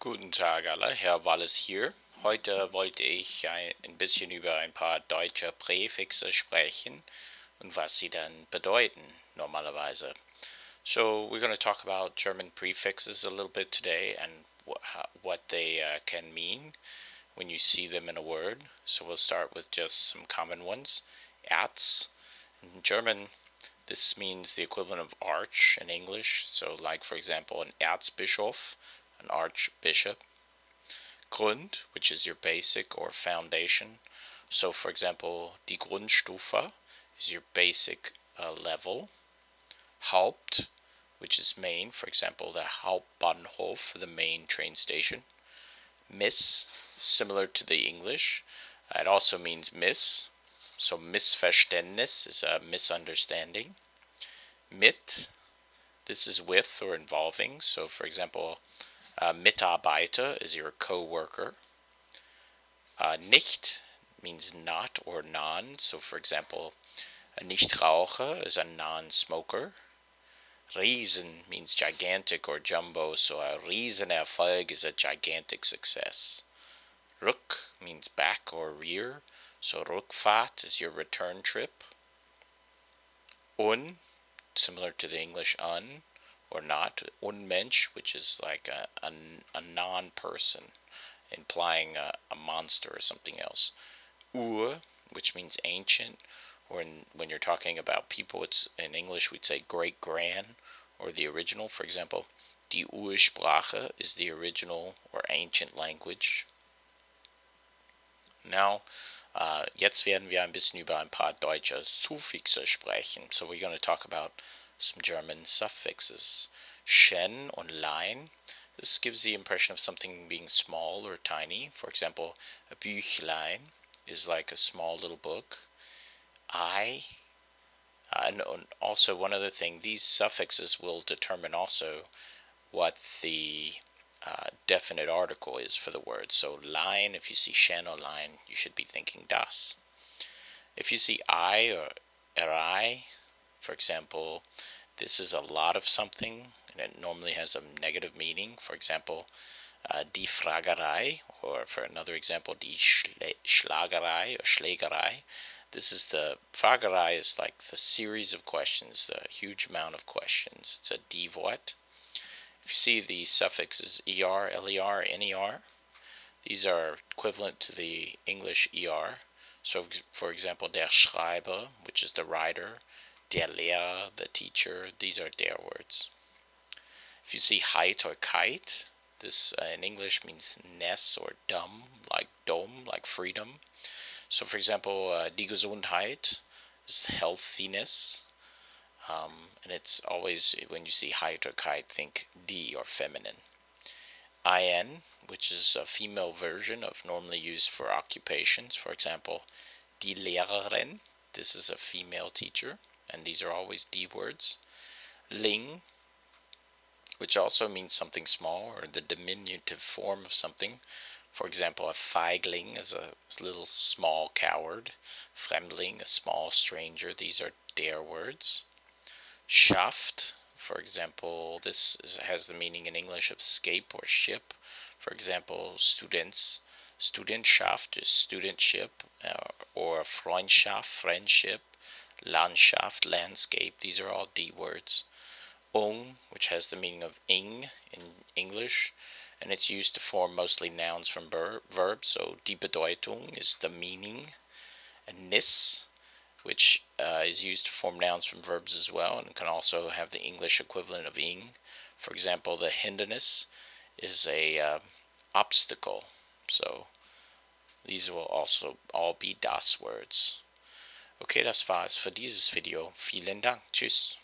Guten Tag alle, Herr Wallis hier. Heute wollte ich ein bisschen über ein paar deutsche Präfixe sprechen und was sie dann bedeuten normalerweise. So we're going to talk about German prefixes a little bit today and what they can mean when you see them in a word. So we'll start with just some common ones. Erz. In German, this means the equivalent of arch in English. So like, for example, an Erzbischof, an archbishop. Grund, which is your basic or foundation. So, for example, die Grundstufe is your basic level. Haupt, which is main, for example, the Hauptbahnhof, the main train station. Miss, similar to the English. It also means miss. So Missverständnis is a misunderstanding. Mit, this is with or involving. So, for example, Mitarbeiter is your co-worker. Nicht means not or non. So, for example, a Nichtraucher is a non-smoker. Riesen means gigantic or jumbo, so a Riesenerfolg is a gigantic success. Rück means back or rear, so Rückfahrt is your return trip. Similar to the English un or not. Unmensch, which is like a non-person, implying a monster or something else. Which means ancient, or when you're talking about people, it's in English we'd say great-grand, or the original. For example, die Ursprache is the original or ancient language. Now, jetzt werden wir ein bisschen über ein paar deutsche Suffixe sprechen. So we're going to talk about some German suffixes. Schen und Lein. This gives the impression of something being small or tiny. For example, a Büchlein is like a small little book. And also one other thing, these suffixes will determine also what the definite article is for the word. So Lein, if you see Schen or Lein, you should be thinking das. If you see I or erai, for example, this is a lot of something, and it normally has a negative meaning. For example, die Fragerei, or for another example, die Schlagerei or Schlägerei. This is the Fragerei is like the series of questions, the huge amount of questions. It's a die what. If you see the suffixes er, ler, ner, these are equivalent to the English er. So, for example, der Schreiber, which is the writer, der Lehrer, the teacher, these are der words. If you see heit or kite, this in English means ness or dumb, like dome, like freedom. So, for example, die Gesundheit is healthiness. And it's always, when you see heit or kite, think die or feminine. In, which is a female version of normally used for occupations. For example, die Lehrerin, this is a female teacher, and these are always die words. Ling, which also means something small, or the diminutive form of something. For example, a feigling is a little small coward. Fremdling, a small stranger. These are der words. Schaft, for example, this has the meaning in English of scape or ship. For example, students. Studentschaft is studentship, or Freundschaft, friendship. Landschaft, landscape. These are all die words. Which has the meaning of ing in English, and it's used to form mostly nouns from verbs. So die Bedeutung is the meaning. And nis, which is used to form nouns from verbs as well, and can also have the English equivalent of ing. For example, the Hindernis is a obstacle. So these will also all be das words. Okay, das war's für dieses Video. Vielen Dank. Tschüss.